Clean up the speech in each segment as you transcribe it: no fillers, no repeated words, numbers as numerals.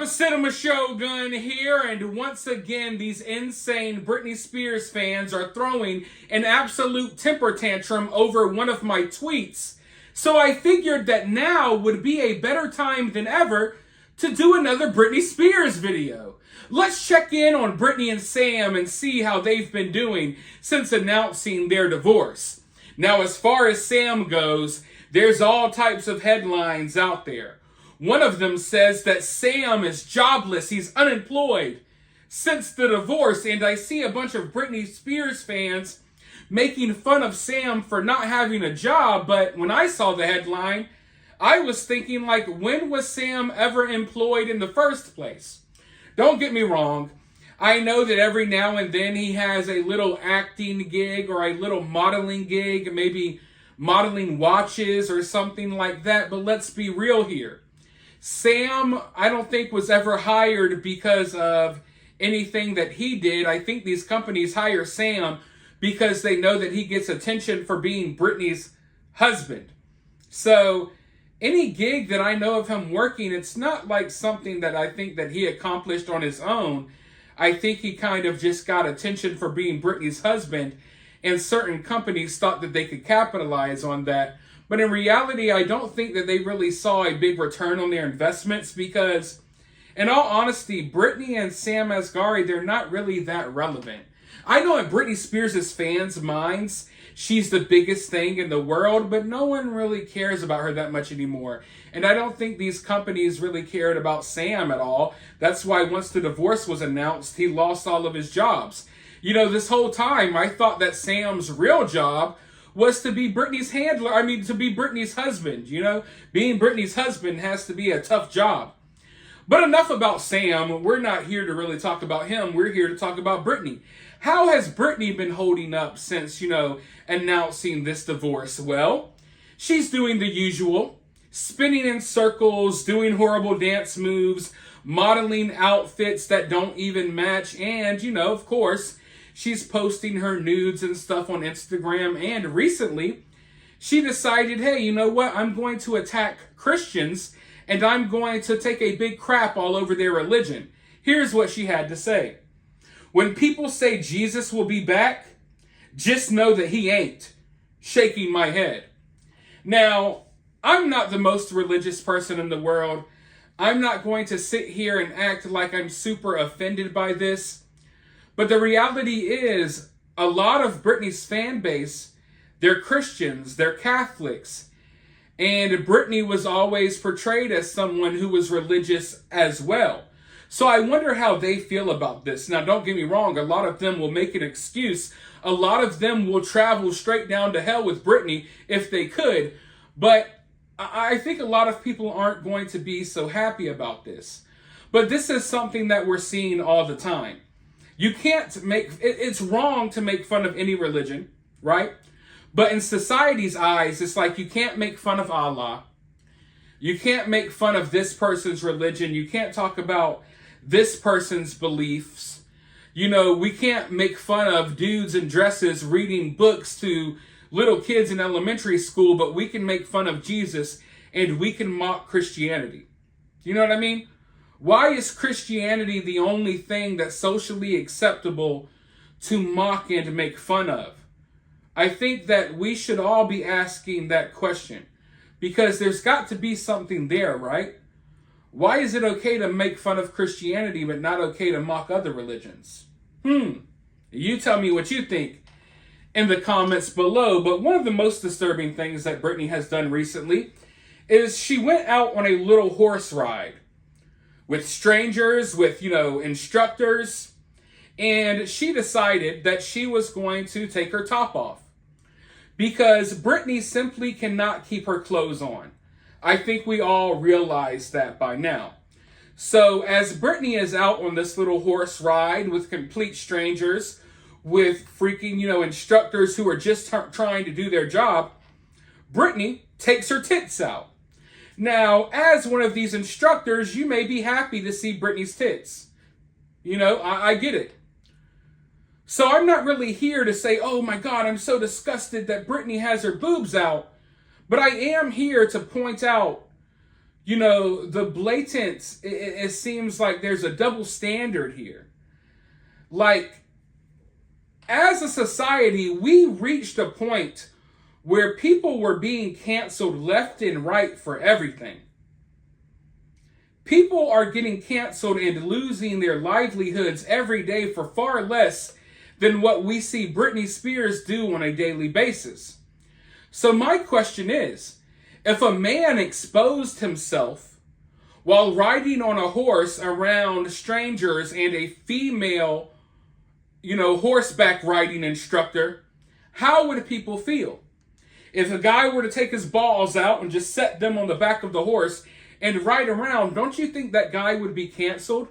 up? It's Cinema Shogun here, and once again, these insane Britney Spears fans are throwing an absolute temper tantrum over one of my tweets. So I figured that now would be a better time than ever to do another Britney Spears video. Let's check in on Britney and Sam and see how they've been doing since announcing their divorce. Now, as far as Sam goes, there's all types of headlines out there. One of them says that Sam is jobless, he's unemployed since the divorce, and I see a bunch of Britney Spears fans making fun of Sam for not having a job, but when I saw the headline, I was thinking, like, when was Sam ever employed in the first place? Don't get me wrong, I know that every now and then he has a little acting gig or a little modeling gig, maybe modeling watches or something like that, but let's be real here. Sam, I don't think, was ever hired because of anything that he did. I think these companies hire Sam because they know that he gets attention for being Britney's husband. So any gig that I know of him working, it's not like something that I think that he accomplished on his own. I think he kind of just got attention for being Britney's husband, and certain companies thought that they could capitalize on that. But in reality, I don't think that they really saw a big return on their investments because, in all honesty, Britney and Sam Asghari, they're not really that relevant. I know in Britney Spears' fans' minds, she's the biggest thing in the world, but no one really cares about her that much anymore. And I don't think these companies really cared about Sam at all. That's why once the divorce was announced, he lost all of his jobs. You know, this whole time, I thought that Sam's real job was to be Britney's handler, to be Britney's husband. You know, being Britney's husband has to be a tough job. But enough about Sam. We're not here to really talk about him. We're here to talk about Britney. How has Britney been holding up since, announcing this divorce? Well, she's doing the usual, spinning in circles, doing horrible dance moves, modeling outfits that don't even match, and, of course, she's posting her nudes and stuff on Instagram, and recently, she decided, hey, you know what? I'm going to attack Christians, and I'm going to take a big crap all over their religion. Here's what she had to say. When people say Jesus will be back, just know that he ain't. Shaking my head. Now, I'm not the most religious person in the world. I'm not going to sit here and act like I'm super offended by this. But the reality is, a lot of Britney's fan base, they're Christians, they're Catholics. And Britney was always portrayed as someone who was religious as well. So I wonder how they feel about this. Now, don't get me wrong, a lot of them will make an excuse. A lot of them will travel straight down to hell with Britney if they could. But I think a lot of people aren't going to be so happy about this. But this is something that we're seeing all the time. You can't it's wrong to make fun of any religion, right? But in society's eyes, it's like you can't make fun of Allah. You can't make fun of this person's religion. You can't talk about this person's beliefs. We can't make fun of dudes in dresses reading books to little kids in elementary school, but we can make fun of Jesus and we can mock Christianity. You know what I mean? Why is Christianity the only thing that's socially acceptable to mock and make fun of? I think that we should all be asking that question because there's got to be something there, right? Why is it okay to make fun of Christianity but not okay to mock other religions? You tell me what you think in the comments below. But one of the most disturbing things that Britney has done recently is she went out on a little horse ride with strangers, with, instructors, and she decided that she was going to take her top off because Britney simply cannot keep her clothes on. I think we all realize that by now. So as Britney is out on this little horse ride with complete strangers, with freaking, instructors who are just trying to do their job, Britney takes her tits out. Now, as one of these instructors, you may be happy to see Britney's tits. I get it. So I'm not really here to say, oh my God, I'm so disgusted that Britney has her boobs out. But I am here to point out, The blatant, it seems like there's a double standard here. Like, as a society, we reached a point where people were being canceled left and right for everything. People are getting canceled and losing their livelihoods every day for far less than what we see Britney Spears do on a daily basis. So my question is, if a man exposed himself while riding on a horse around strangers and a female, horseback riding instructor, how would people feel? If a guy were to take his balls out and just set them on the back of the horse and ride around, don't you think that guy would be canceled?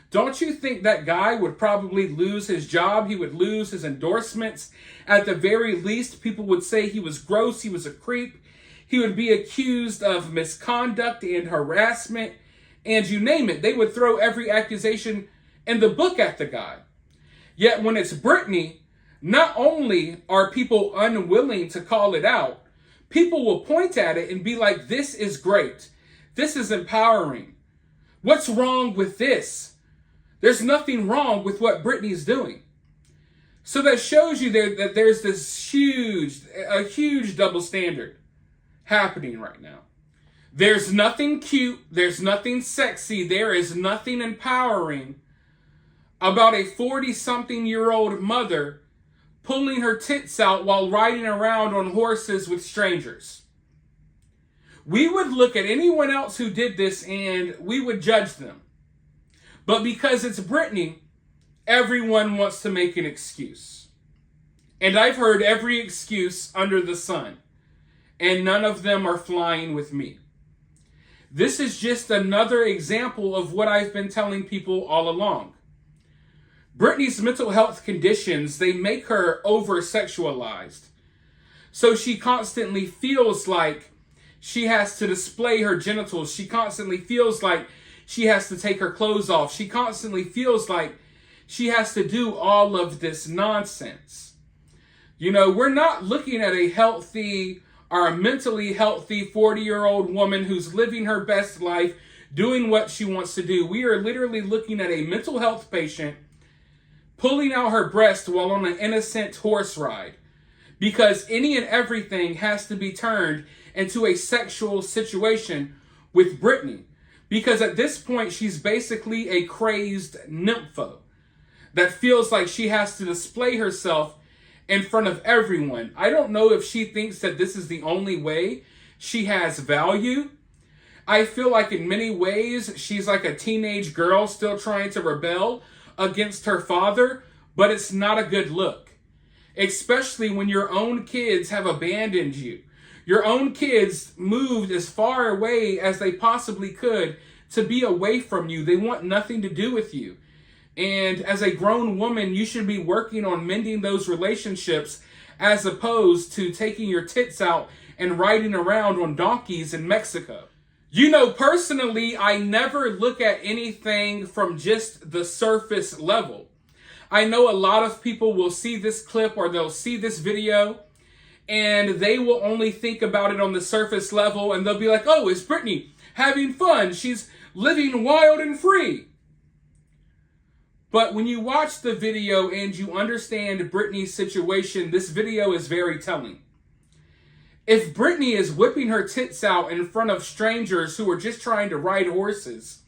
Don't you think that guy would probably lose his job? He would lose his endorsements. At the very least, people would say he was gross, he was a creep. He would be accused of misconduct and harassment, and you name it. They would throw every accusation in the book at the guy. Yet when it's Britney, not only are people unwilling to call it out, people will point at it and be like, this is great. This is empowering. What's wrong with this? There's nothing wrong with what Britney's doing. So that shows you there that there's this huge double standard happening right now. There's nothing cute. There's nothing sexy. There is nothing empowering about a 40-something-year-old mother pulling her tits out while riding around on horses with strangers. We would look at anyone else who did this and we would judge them. But because it's Britney, everyone wants to make an excuse. And I've heard every excuse under the sun, and none of them are flying with me. This is just another example of what I've been telling people all along. Britney's mental health conditions, they make her over-sexualized. So she constantly feels like she has to display her genitals. She constantly feels like she has to take her clothes off. She constantly feels like she has to do all of this nonsense. We're not looking at a healthy or a mentally healthy 40-year-old woman who's living her best life, doing what she wants to do. We are literally looking at a mental health patient pulling out her breast while on an innocent horse ride, because any and everything has to be turned into a sexual situation with Britney. Because at this point, she's basically a crazed nympho that feels like she has to display herself in front of everyone. I don't know if she thinks that this is the only way she has value. I feel like in many ways, she's like a teenage girl still trying to rebel against her father, but it's not a good look. Especially when your own kids have abandoned you. Your own kids moved as far away as they possibly could to be away from you. They want nothing to do with you. And as a grown woman, you should be working on mending those relationships as opposed to taking your tits out and riding around on donkeys in Mexico. Personally, I never look at anything from just the surface level. I know a lot of people will see this clip or they'll see this video and they will only think about it on the surface level, and they'll be like, oh, it's Britney having fun. She's living wild and free. But when you watch the video and you understand Britney's situation, this video is very telling. If Britney is whipping her tits out in front of strangers who are just trying to ride horses,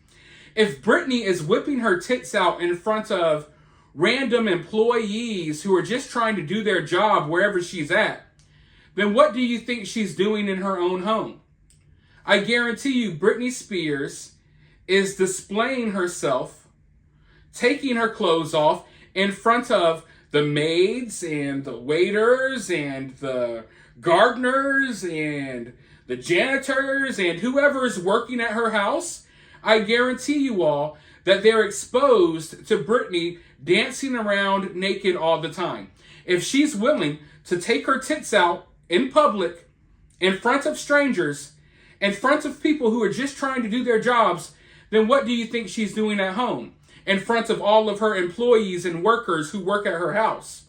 if Britney is whipping her tits out in front of random employees who are just trying to do their job wherever she's at, then what do you think she's doing in her own home? I guarantee you Britney Spears is displaying herself, taking her clothes off in front of the maids and the waiters and the gardeners and the janitors and whoever is working at her house. I guarantee you all that they're exposed to Britney dancing around naked all the time. If she's willing to take her tits out in public, in front of strangers, in front of people who are just trying to do their jobs, then what do you think she's doing at home? In front of all of her employees and workers who work at her house.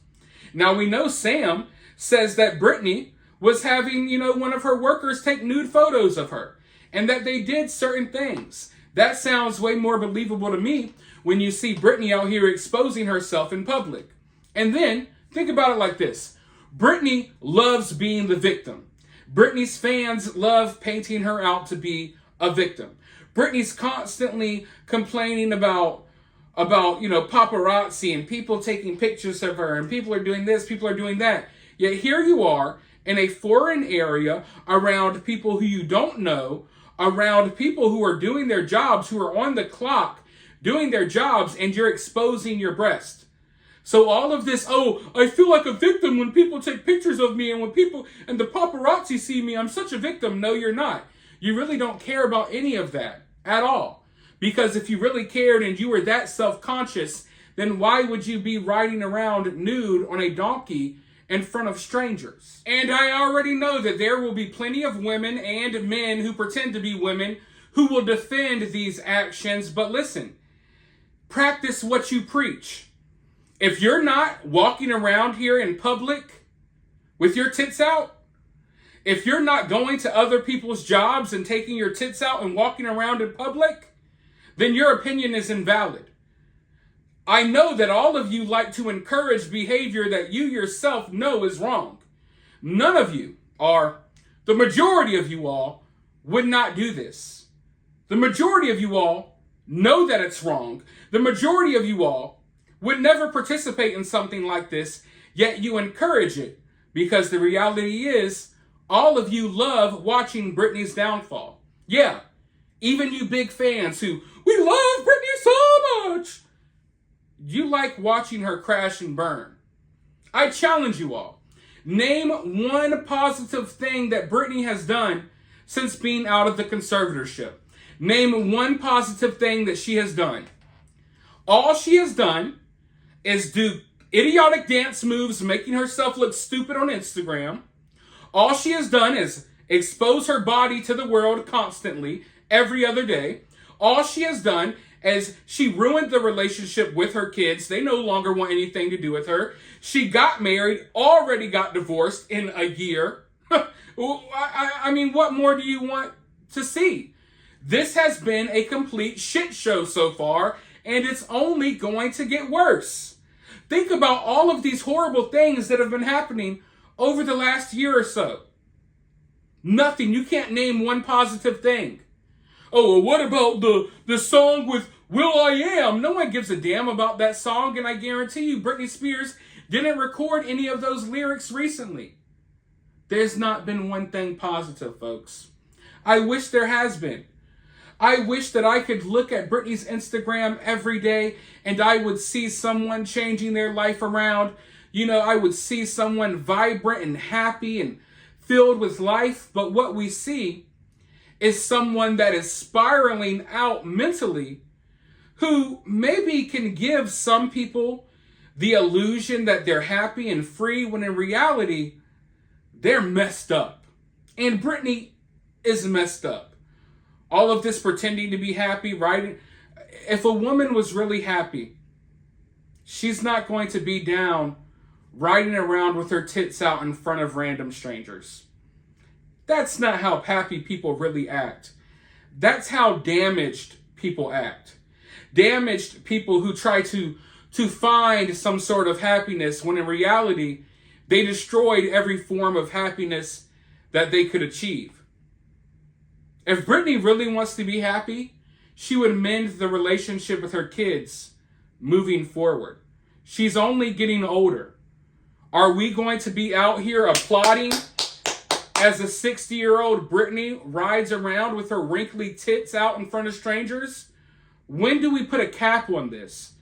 Now we know Sam says that Britney was having, one of her workers take nude photos of her. and that they did certain things. That sounds way more believable to me when you see Britney out here exposing herself in public. And then, think about it like this. Britney loves being the victim. Britney's fans love painting her out to be a victim. Britney's constantly complaining about paparazzi and people taking pictures of her, and people are doing this, people are doing that. Yet here you are in a foreign area around people who you don't know, around people who are doing their jobs, who are on the clock doing their jobs, and you're exposing your breast. So all of this, I feel like a victim when people take pictures of me, and when people and the paparazzi see me, I'm such a victim. No, you're not. You really don't care about any of that at all. Because if you really cared and you were that self-conscious, then why would you be riding around nude on a donkey in front of strangers? And I already know that there will be plenty of women and men who pretend to be women who will defend these actions. But listen, practice what you preach. If you're not walking around here in public with your tits out, if you're not going to other people's jobs and taking your tits out and walking around in public, then your opinion is invalid. I know that all of you like to encourage behavior that you yourself know is wrong. None of you the majority of you all would not do this. The majority of you all know that it's wrong. The majority of you all would never participate in something like this, yet you encourage it, because the reality is all of you love watching Britney's downfall. Yeah, even you big fans who, we love Britney so much. You like watching her crash and burn. I challenge you all. Name one positive thing that Britney has done since being out of the conservatorship. Name one positive thing that she has done. All she has done is do idiotic dance moves, making herself look stupid on Instagram. All she has done is expose her body to the world constantly, every other day. All she has done is she ruined the relationship with her kids. They no longer want anything to do with her. She got married, already got divorced in a year. I mean, what more do you want to see? This has been a complete shit show so far, and it's only going to get worse. Think about all of these horrible things that have been happening over the last year or so. Nothing. You can't name one positive thing. Oh, well, what about the song with will.i.am? No one gives a damn about that song, and I guarantee you Britney Spears didn't record any of those lyrics recently. There's not been one thing positive, folks. I wish there has been. I wish that I could look at Britney's Instagram every day and I would see someone changing their life around. You know, I would see someone vibrant and happy and filled with life. But what we see is someone that is spiraling out mentally, who maybe can give some people the illusion that they're happy and free, when in reality, they're messed up. And Britney is messed up. All of this pretending to be happy, right? If a woman was really happy, she's not going to be down riding around with her tits out in front of random strangers. That's not how happy people really act. That's how damaged people act. Damaged people who try to find some sort of happiness, when in reality, they destroyed every form of happiness that they could achieve. If Britney really wants to be happy, she would mend the relationship with her kids moving forward. She's only getting older. Are we going to be out here applauding as a 60-year-old Britney rides around with her wrinkly tits out in front of strangers? When do we put a cap on this?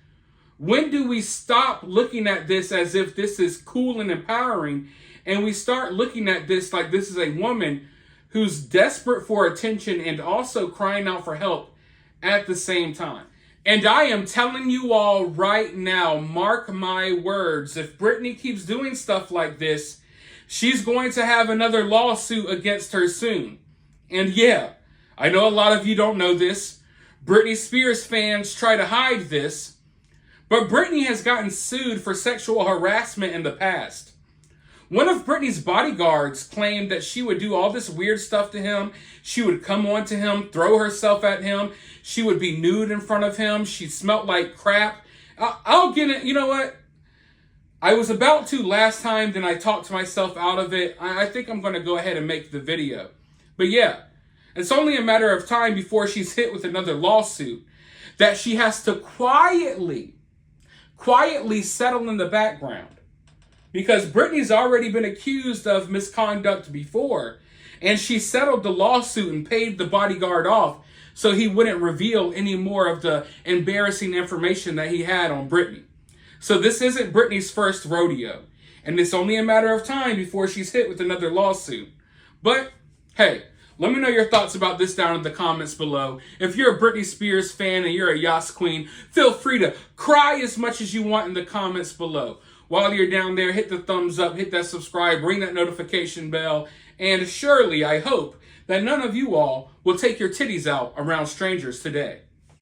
When do we stop looking at this as if this is cool and empowering, and we start looking at this like this is a woman who's desperate for attention and also crying out for help at the same time? And I am telling you all right now, mark my words, if Britney keeps doing stuff like this, she's going to have another lawsuit against her soon. And yeah, I know a lot of you don't know this. Britney Spears fans try to hide this, but Britney has gotten sued for sexual harassment in the past. One of Britney's bodyguards claimed that she would do all this weird stuff to him. She would come on to him, throw herself at him. She would be nude in front of him. She smelled like crap. I'll get it. You know what? I was about to last time, then I talked myself out of it. I think I'm going to go ahead and make the video. But yeah, it's only a matter of time before she's hit with another lawsuit that she has to quietly settle in the background. Because Britney's already been accused of misconduct before, and she settled the lawsuit and paid the bodyguard off so he wouldn't reveal any more of the embarrassing information that he had on Britney. So this isn't Britney's first rodeo, and it's only a matter of time before she's hit with another lawsuit. But hey, let me know your thoughts about this down in the comments below. If you're a Britney Spears fan and you're a Yas Queen, feel free to cry as much as you want in the comments below. While you're down there, hit the thumbs up, hit that subscribe, ring that notification bell, and surely I hope that none of you all will take your titties out around strangers today.